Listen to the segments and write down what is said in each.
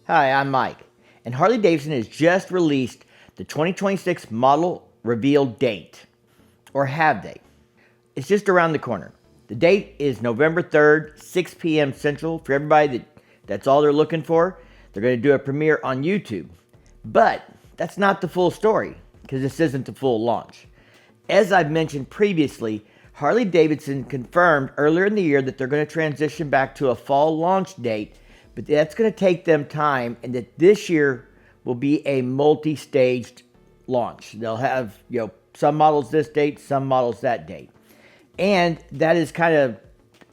Hi, I'm Mike, and Harley-Davidson has just released the 2026 model reveal date, or have they? It's just around the corner. The date is November 3rd, 6 p.m. Central. For everybody that's all they're looking for. They're going to do a premiere on YouTube. But that's not the full story, because this isn't the full launch. As I've mentioned previously, Harley-Davidson confirmed earlier in the year that they're going to transition back to a fall launch date, but that's going to take them time, and that this year will be a multi-staged launch. They'll have, some models this date, some models that date. And that is kind of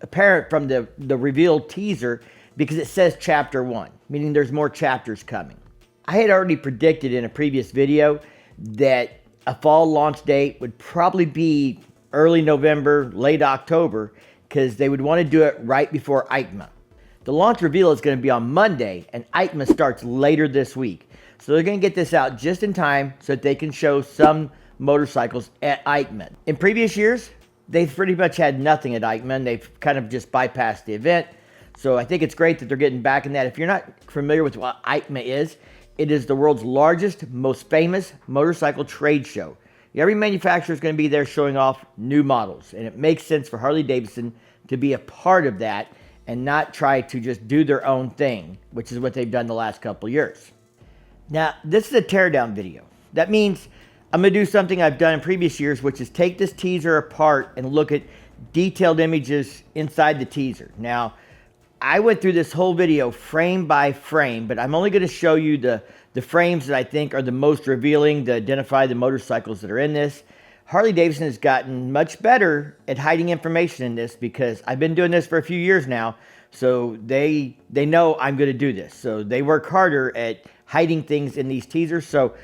apparent from the revealed teaser, because it says Chapter 1, meaning there's more chapters coming. I had already predicted in a previous video that a fall launch date would probably be early November, late October, because they would want to do it right before EICMA. The launch reveal is going to be on Monday, and EICMA starts later this week. So they're going to get this out just in time so that they can show some motorcycles at EICMA. In previous years, they've pretty much had nothing at EICMA, and they've kind of just bypassed the event. So I think it's great that they're getting back in that. If you're not familiar with what EICMA is, it is the world's largest, most famous motorcycle trade show. Every manufacturer is going to be there showing off new models, and it makes sense for Harley-Davidson to be a part of that and not try to just do their own thing, which is what they've done the last couple years. Now, this is a teardown video. That means I'm going to do something I've done in previous years, which is take this teaser apart and look at detailed images inside the teaser. Now, I went through this whole video frame by frame, but I'm only going to show you the frames that I think are the most revealing to identify the motorcycles that are in this. Harley-Davidson has gotten much better at hiding information in this, because I've been doing this for a few years now, so they know I'm going to do this. So they work harder at hiding things in these teasers. So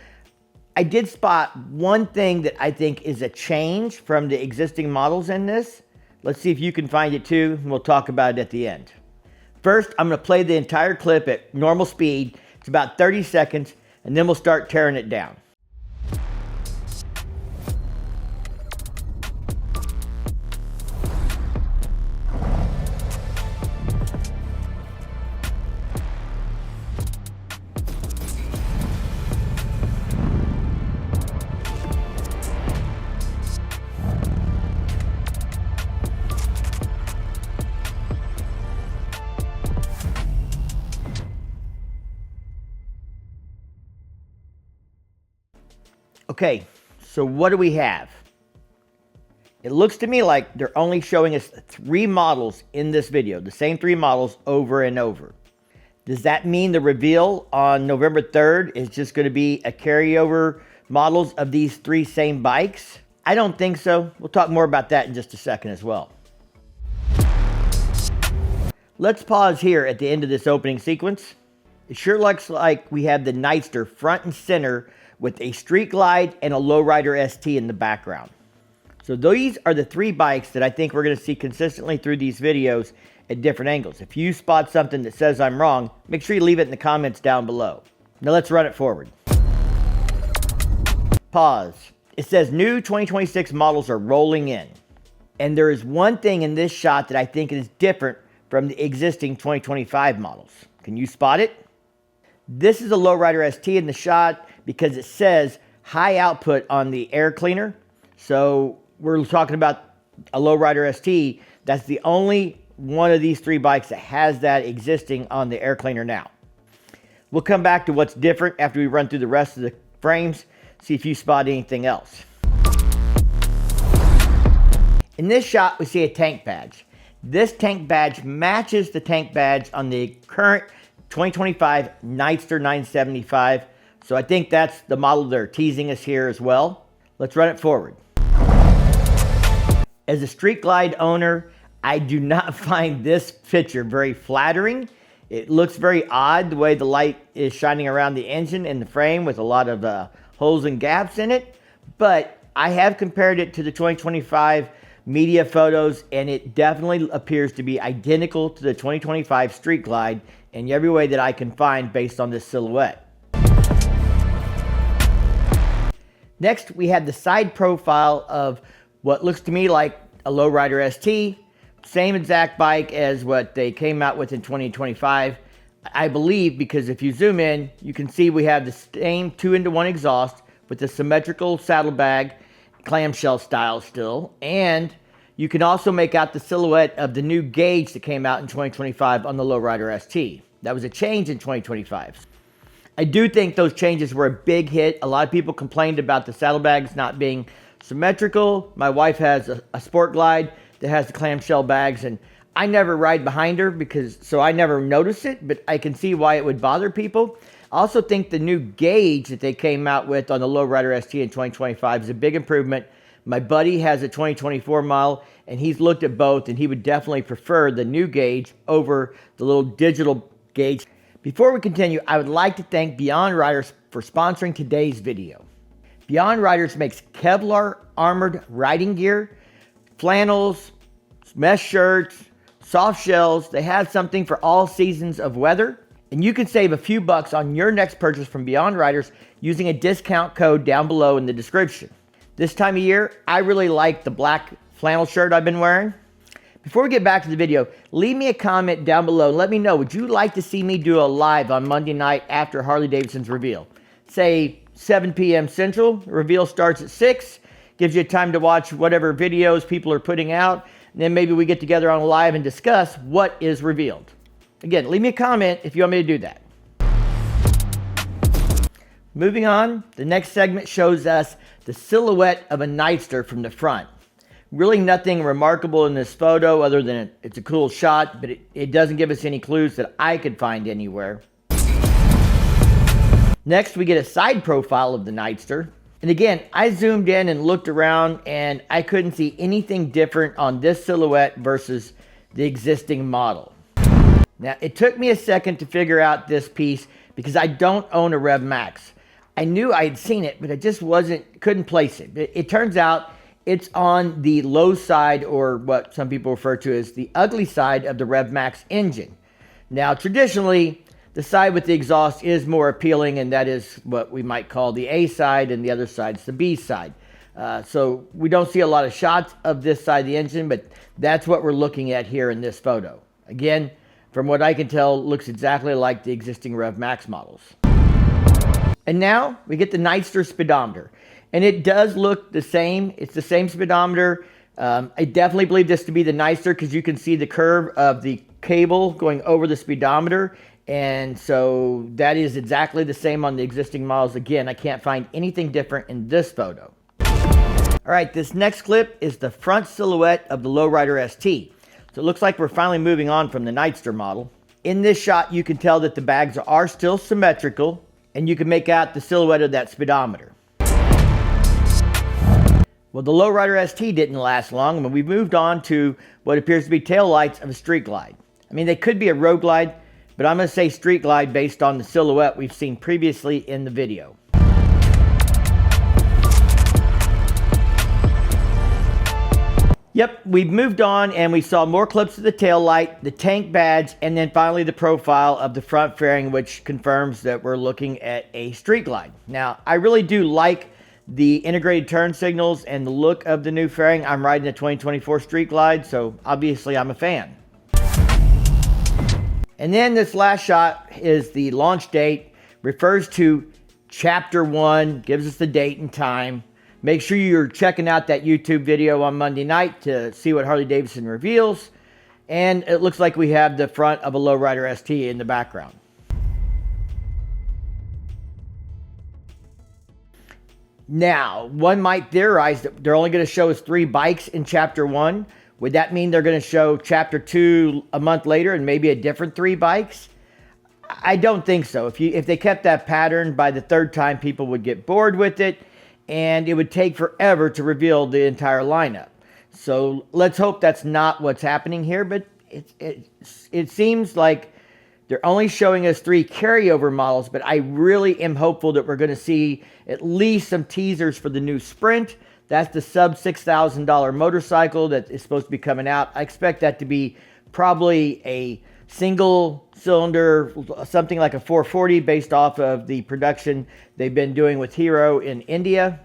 I did spot one thing that I think is a change from the existing models in this. Let's see if you can find it too, and we'll talk about it at the end. First, I'm going to play the entire clip at normal speed. It's about 30 seconds, and then we'll start tearing it down. Okay, so what do we have? It looks to me like they're only showing us 3 models in this video, the same 3 models over and over. Does that mean the reveal on November 3rd is just going to be a carryover models of these 3 same bikes? I don't think so. We'll talk more about that in just a second as well. Let's pause here at the end of this opening sequence. It sure looks like we have the Nightster front and center with a Street Glide and a Lowrider ST in the background. So these are the 3 bikes that I think we're going to see consistently through these videos at different angles. If you spot something that says I'm wrong, make sure you leave it in the comments down below. Now let's run it forward. Pause. It says new 2026 models are rolling in. And there is one thing in this shot that I think is different from the existing 2025 models. Can you spot it? This is a Lowrider ST in the shot because it says high output on the air cleaner. So we're talking about a Lowrider ST. That's the only one of these 3 bikes that has that existing on the air cleaner now. We'll come back to what's different after we run through the rest of the frames, see if you spot anything else. In this shot, we see a tank badge. This tank badge matches the tank badge on the current 2025 Nightster 975. So I think that's the model they're teasing us here as well. Let's run it forward. As a Street Glide owner, I do not find this picture very flattering. It looks very odd the way the light is shining around the engine and the frame with a lot of holes and gaps in it. But I have compared it to the 2025 media photos, and it definitely appears to be identical to the 2025 Street Glide in every way that I can find based on this silhouette. Next, we have the side profile of what looks to me like a Lowrider ST. Same exact bike as what they came out with in 2025. I believe, because if you zoom in, you can see we have the same 2-into-1 exhaust with the symmetrical saddlebag clamshell style still, and you can also make out the silhouette of the new gauge that came out in 2025 on the Lowrider ST. That was a change in 2025. I do think those changes were a big hit. A lot of people complained about the saddlebags not being symmetrical. My wife has a Sport Glide that has the clamshell bags, and I never ride behind her so I never notice it, but I can see why it would bother people. I also think the new gauge that they came out with on the Lowrider ST in 2025 is a big improvement. My buddy has a 2024 model, and he's looked at both, and he would definitely prefer the new gauge over the little digital gauge. Before we continue, I would like to thank Beyond Riders for sponsoring today's video. Beyond Riders makes Kevlar armored riding gear, flannels, mesh shirts, soft shells. They have something for all seasons of weather. And you can save a few bucks on your next purchase from Beyond Riders using a discount code down below in the description. This time of year, I really like the black flannel shirt I've been wearing. Before we get back to the video, leave me a comment down below and let me know, would you like to see me do a live on Monday night after Harley-Davidson's reveal? Say 7 p.m. Central, the reveal starts at 6, gives you time to watch whatever videos people are putting out, and then maybe we get together on live and discuss what is revealed. Again, leave me a comment if you want me to do that. Moving on, the next segment shows us the silhouette of a Nightster from the front. Really nothing remarkable in this photo other than it's a cool shot, but it doesn't give us any clues that I could find anywhere. Next, we get a side profile of the Nightster. And again, I zoomed in and looked around and I couldn't see anything different on this silhouette versus the existing model. Now, it took me a second to figure out this piece because I don't own a Rev Max. I knew I had seen it, but I just couldn't place it. It turns out it's on the low side, or what some people refer to as the ugly side of the Rev Max engine. Now, traditionally, the side with the exhaust is more appealing, and that is what we might call the A side, and the other side's the B side. So we don't see a lot of shots of this side of the engine, but that's what we're looking at here in this photo. Again, from what I can tell, looks exactly like the existing Rev Max models. And now we get the Nightster speedometer. And it does look the same. It's the same speedometer. I definitely believe this to be the Nightster because you can see the curve of the cable going over the speedometer. And so that is exactly the same on the existing models. Again, I can't find anything different in this photo. All right, this next clip is the front silhouette of the Lowrider ST. So it looks like we're finally moving on from the Nightster model. In this shot, you can tell that the bags are still symmetrical, and you can make out the silhouette of that speedometer. Well, the Lowrider ST didn't last long when we moved on to what appears to be taillights of a Street Glide. I mean, they could be a Road Glide, but I'm going to say Street Glide based on the silhouette we've seen previously in the video. Yep, we've moved on and we saw more clips of the taillight, the tank badge, and then finally the profile of the front fairing, which confirms that we're looking at a Street Glide. Now, I really do like the integrated turn signals and the look of the new fairing. I'm riding a 2024 Street Glide, so obviously I'm a fan. And then this last shot is the launch date, refers to Chapter 1, gives us the date and time. Make sure you're checking out that YouTube video on Monday night to see what Harley-Davidson reveals. And it looks like we have the front of a Lowrider ST in the background. Now, one might theorize that they're only going to show us 3 bikes in Chapter 1. Would that mean they're going to show Chapter 2 a month later and maybe a different 3 bikes? I don't think so. If they kept that pattern, by the 3rd time, people would get bored with it, and it would take forever to reveal the entire lineup. So let's hope that's not what's happening here, but it seems like they're only showing us 3 carryover models, but I really am hopeful that we're going to see at least some teasers for the new Sprint. That's the sub $6,000 motorcycle that is supposed to be coming out. I expect that to be probably a single cylinder, something like a 440 based off of the production they've been doing with Hero in India.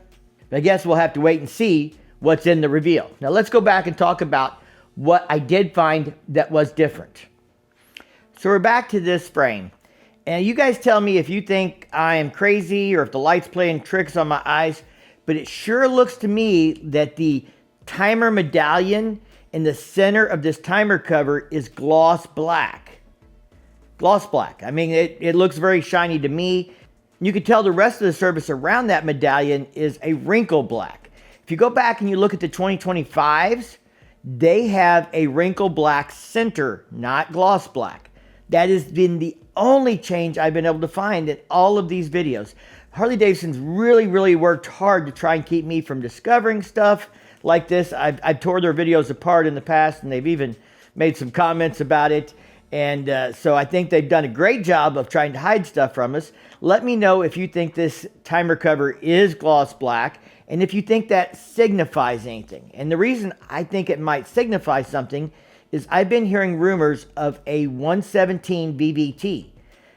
But I guess we'll have to wait and see what's in the reveal. Now let's go back and talk about what I did find that was different. So we're back to this frame. And you guys tell me if you think I am crazy or if the light's playing tricks on my eyes, but it sure looks to me that the timer medallion in the center of this timer cover is gloss black. Gloss black. I mean, it looks very shiny to me. You can tell the rest of the surface around that medallion is a wrinkle black. If you go back and you look at the 2025s, they have a wrinkle black center, not gloss black. That has been the only change I've been able to find in all of these videos. Harley-Davidson's really worked hard to try and keep me from discovering stuff like this. I've tore their videos apart in the past, and they've even made some comments about it. And so I think they've done a great job of trying to hide stuff from us. Let me know if you think this timer cover is gloss black, and if you think that signifies anything. And the reason I think it might signify something is I've been hearing rumors of a 117 VVT.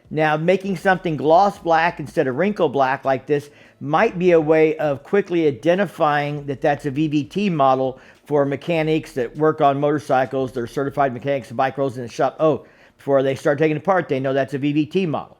Now, making something gloss black instead of wrinkle black like this might be a way of quickly identifying that that's a VVT model for mechanics that work on motorcycles. They're certified mechanics and bike rolls in the shop. Oh, before they start taking it apart, they know that's a VVT model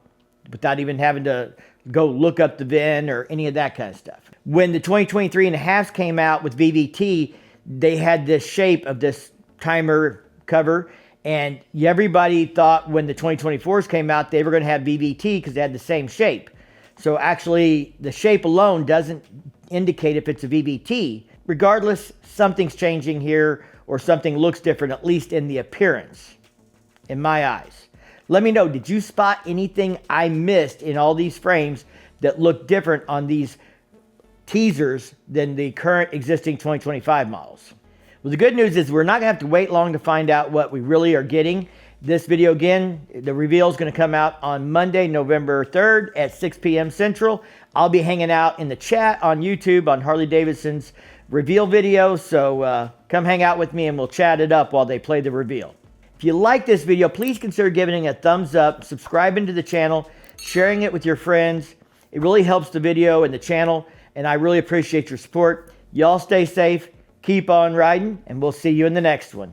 without even having to go look up the VIN or any of that kind of stuff. When the 2023 and a halves came out with VVT, they had this shape of this timer cover, and everybody thought when the 2024s came out they were going to have VVT because they had the same shape. So actually the shape alone doesn't indicate if it's a VVT. Regardless, something's changing here, or something looks different, at least in the appearance, in my eyes. Let me know, did you spot anything I missed in all these frames that look different on these teasers than the current existing 2025 models? Well, the good news is we're not going to have to wait long to find out what we really are getting. This video, again, the reveal is going to come out on Monday, November 3rd at 6 p.m. Central. I'll be hanging out in the chat on YouTube on Harley Davidson's reveal video, so come hang out with me and we'll chat it up while they play the reveal. If you like this video, please consider giving it a thumbs up, subscribing to the channel, sharing it with your friends. It really helps the video and the channel, and I really appreciate your support. Y'all stay safe. Keep on riding, and we'll see you in the next one.